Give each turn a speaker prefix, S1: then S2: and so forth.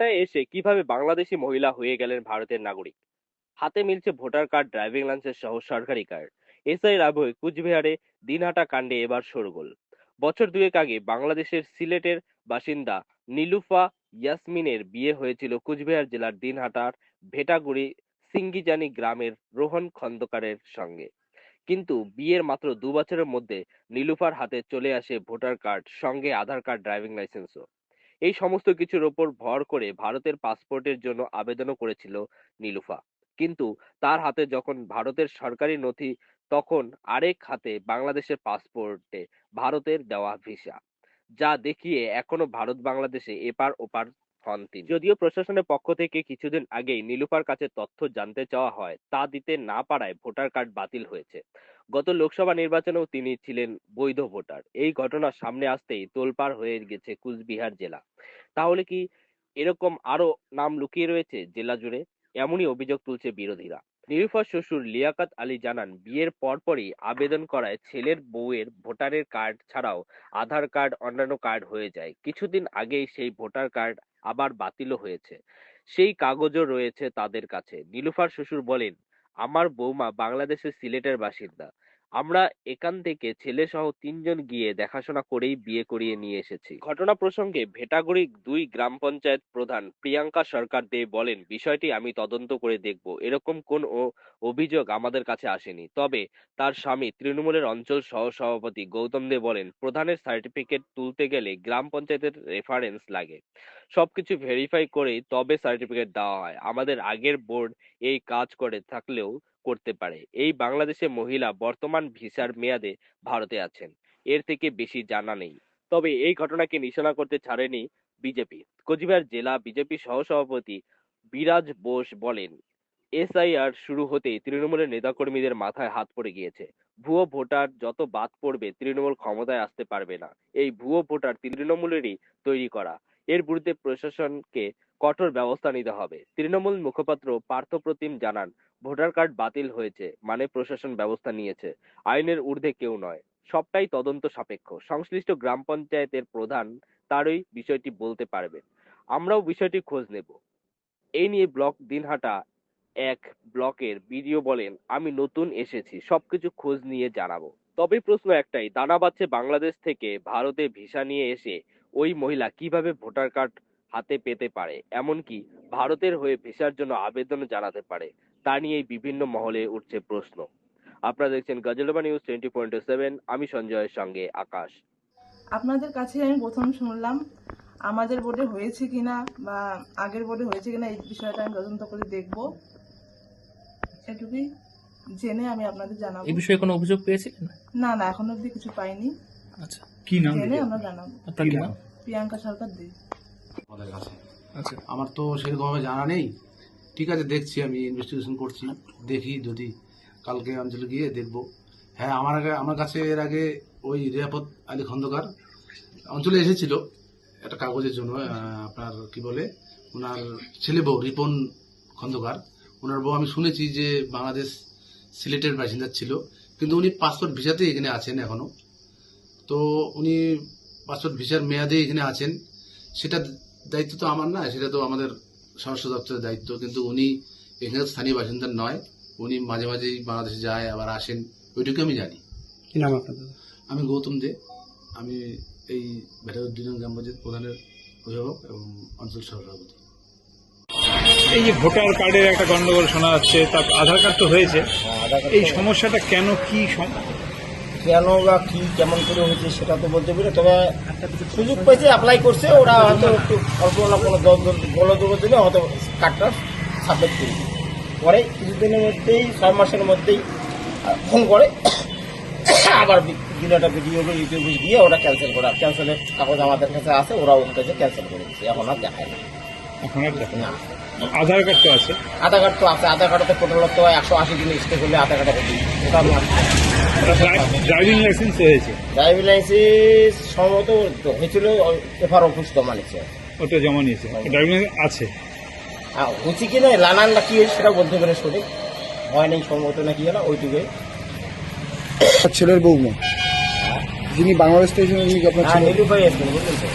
S1: দিনহাটায় এসে কিভাবে বাংলাদেশি মহিলা হয়ে গেলেন ভারতের নাগরিক। হাতে মিলছে ভোটার কার্ড, ড্রাইভিং লাইসেন্স সহ সরকারি কার্ড। এসআইয়ের আবহে কুচবিহারে দিনহাটা কাণ্ডে এবার শোরগোল। বছর দুয়েক আগে বাংলাদেশের সিলেটের বাসিন্দা নীলুফা ইয়াসমিনের বিয়ে হয়েছিল কুচবিহার জেলার দিনহাটার ভেটাগুড়ি সিঙ্গিজানি গ্রামের রোহন খন্দকারের সঙ্গে। কিন্তু বিয়ের মাত্র ২ বছরের মধ্যে নীলুফার হাতে চলে আসে ভোটার কার্ড, সঙ্গে আধার কার্ড, ড্রাইভিং লাইসেন্সও। এই সমস্ত কিছুর ওপর ভর করে ভারতের পাসপোর্টের জন্য আবেদনও করেছিল নীলুফা। কিন্তু তার হাতে যখন ভারতের সরকারি নথি, তখন আরেক হাতে বাংলাদেশের পাসপোর্টে ভারতের দেওয়া ভিসা, যা দেখিয়ে এখনো ভারত বাংলাদেশে এপার ওপার হন তিনি। যদিও প্রশাসনের পক্ষ থেকে কিছুদিন আগেই নীলুফার কাছে তথ্য জানতে চাওয়া হয়, তা দিতে না পারায় ভোটার কার্ড বাতিল হয়েছে। গত লোকসভা নির্বাচনেও তিনি ছিলেন বৈধ ভোটার। এই ঘটনা সামনে আসতেই তোলপাড় হয়ে গেছে কুচবিহার জেলা। তাহলে কি এরকম আরো নাম লুকিয়ে রয়েছে জেলা জুড়ে? এমনই অভিযোগ তুলছে বিরোধীরা। নীলুফার শ্বশুর লিয়াকত আলী জানান, বিয়ের পরপরই আবেদন করায় ছেলের বউয়ের ভোটারের কার্ড ছাড়াও আধার কার্ড, অন্যান্য কার্ড হয়ে যায়। কিছুদিন আগেই সেই ভোটার কার্ড আবার বাতিলও হয়েছে। সেই কাগজও রয়েছে তাদের কাছে। নীলুফার শ্বশুর বলেন, আমার বৌমা বাংলাদেশের সিলেটের বাসিন্দা। আমরা এখান থেকে ছেলে সহ ৩ জন গিয়ে দেখাশোনা করেই বিয়ে করিয়ে নিয়ে এসেছি। ঘটনা প্রসঙ্গে ভেটাগুড়ি ২ গ্রাম পঞ্চায়েত প্রধান প্রিয়াঙ্কা সরকার দে বলেন, বিষয়টি আমি তদন্ত করে দেখব। এরকম কোন অভিযোগ আমাদের কাছে আসেনি। তবে তার স্বামী তৃণমূলের অঞ্চল সহ সভাপতি গৌতম দে বলেন, প্রধানের সার্টিফিকেট তুলতে গেলে গ্রাম পঞ্চায়েতের রেফারেন্স লাগে। সবকিছু ভেরিফাই করেই তবে সার্টিফিকেট দেওয়া হয়। আমাদের আগের বোর্ড এই কাজ করে থাকলেও করতে পারে। এই বাংলাদেশে মহিলা বর্তমান ভিসার মেয়াদে ভারতে আছেন। এর থেকে বেশি জানা নেই। তবে এই ঘটনাকে নিশানা করতে ছাড়েনি বিজেপি। কোচবিহার জেলা বিজেপি সহসভাপতি বিরাজ বোস বলেন, এসআইআর শুরু হতেই তৃণমূলের নেতাকর্মীদের মাথায় হাত পড়ে গিয়েছে। ভুয়ো ভোটার যত বাদ পড়বে, তৃণমূল ক্ষমতায় আসতে পারবে না। এই ভুয়ো ভোটার তৃণমূলেরই তৈরি করা। এর বিরুদ্ধে প্রশাসনকে কঠোর ব্যবস্থা নিতে হবে। তৃণমূল মুখপাত্র পার্থপ্রতিম জানান, ভোটার কার্ড বাতিল হয়েছে মানে প্রশাসন ব্যবস্থা নিয়েছে। আইনের ঊর্ধ্বে কেউ নয়। সবটাই তদন্ত সাপেক্ষ। সংশ্লিষ্ট গ্রাম পঞ্চায়েতের প্রধান তারই বিষয়টি বলতে পারবেন। আমরাও বিষয়টি খোঁজ নেব। এই নিয়ে ব্লক দিনহাটা ১ ব্লকের বিডিও বলেন, আমি নতুন এসেছি, সবকিছু খোঁজ নিয়ে জানাবো। তবে প্রশ্ন একটাই, দানা বাঁধছে বাংলাদেশ থেকে ভারতে ভিসা নিয়ে এসে ওই মহিলা কিভাবে ভোটার কার্ড হাতে পেতে পারে, এমনকি ভারতের হয়ে ভিসার জন্য আবেদন জানাতে পারে, তা নিয়েই বিভিন্ন মহলে উঠছে প্রশ্ন। আপনারা দেখছেন গজলবা নিউজ 20.7। আমি সঞ্জয়ের সঙ্গে আকাশ।
S2: আপনাদের কাছে আমি প্রথম শুনলাম। আমাদের বোর্ডে হয়েছে কিনা বা আগের বোর্ডে হয়েছে কিনা এই বিষয়টা আমি তদন্ত করে দেখব। এটুকুই জেনে আমি আপনাদের জানাবো।
S3: এই বিষয়ে কোনো অভিযোগ পেয়েছিলেন?
S2: না না, এখনো অবধি কিছু পাইনি।
S3: আচ্ছা, কি নাম?
S2: জেনে আমরা জানাবো।
S3: আপনার কি নাম?
S2: প্রিয়াঙ্কা সরকার দে।
S4: আমাদের কাছে
S3: আচ্ছা,
S4: আমার তো সেরকমভাবে জানা নেই। ঠিক আছে, দেখছি, আমি ইনভেস্টিগেশন করছি, দেখি যদি কালকে অঞ্চলে গিয়ে দেখব। হ্যাঁ, আমার কাছে এর আগে ওই রিয়াপত আলী খন্দকার অঞ্চলে এসেছিল একটা কাগজের জন্য। আপনার কি বলে, ওনার ছেলে বউ রিপন খন্দকার, ওনার বউ আমি শুনেছি যে বাংলাদেশ সিলেটের বাসিন্দা ছিল, কিন্তু উনি পাসপোর্ট ভিসাতে এখানে আছেন এখনো। তো উনি পাসপোর্ট ভিসার মেয়াদে এখানে আছেন, সেটা দায়িত্ব তো আমার না, সেটা তো আমাদের স্বরাষ্ট্র দপ্তরের দায়িত্ব। কিন্তু উনি এখানে স্থানীয় বাসিন্দা নয়, উনি মাঝে মাঝেই বাংলাদেশে যায় আবার আসেন, ওইটুকু আমি জানি।
S5: কি নাম আপনাদের?
S4: আমি গৌতম দে, আমি এই ভেটাগুড়ি ২ নং গ্রাম পঞ্চায়েত প্রধানের অভিভাবক এবং অঞ্চল সভাপতি।
S5: এই যে ভোটার কার্ডের একটা গন্ডগোল শোনা যাচ্ছে, তার আধার কার্ড তো হয়েছে, এই সমস্যাটা কেন, কি
S6: কেন বা কি কেমন করে হয়েছে সেটা তো বলতে পারি। তবে সুযোগ পেয়েছে, অ্যাপ্লাই করছে, ওরা হয়তো একটু অল্প না কোনো গোলযোগের জন্য হয়তো কার্ডটা সাবমিট করে দিই। পরে কিছুদিনের মধ্যেই ৬ মাসের মধ্যেই ফোন করে আবার দিনটা ভিডিও করে ইউটিউবে গিয়ে ওরা ক্যান্সেলের কাগজ আমাদের কাছে আছে, ওরা ওর কাছে ক্যান্সেল করে দিচ্ছে। এখন আর দেখায় না।
S5: এখন আর দেখেন না। আধার কার্ড তো আছে?
S6: আধার কার্ড তো আছে। আধার কার্ডে টোটাল তো ১৮০ দিন স্টে করলে আধার কার্ডে কপি, ওটা আমি
S5: ড্রাইভিং লাইসেন্স হয়েছে?
S6: ড্রাইভিং লাইসেন্স সম্ভবত হয়েছিল, এফআর অফিস জমা নিচ্ছে,
S5: ওটা জমা নিয়েছে। ড্রাইভিং লাইসেন্স আছে?
S6: হচ্ছে কি না লানানটা কি হয়েছে সেটা বলতে পারে, সঠিক হয় নাই সম্ভবত না কি হলো ওইটুকুই।
S7: ছেলের বৌমা যিনি বাংলাদেশ থেকে এসেছেন, আপনার ছেলে?
S6: নীলুফাই আসবেন, বুঝলেন তো।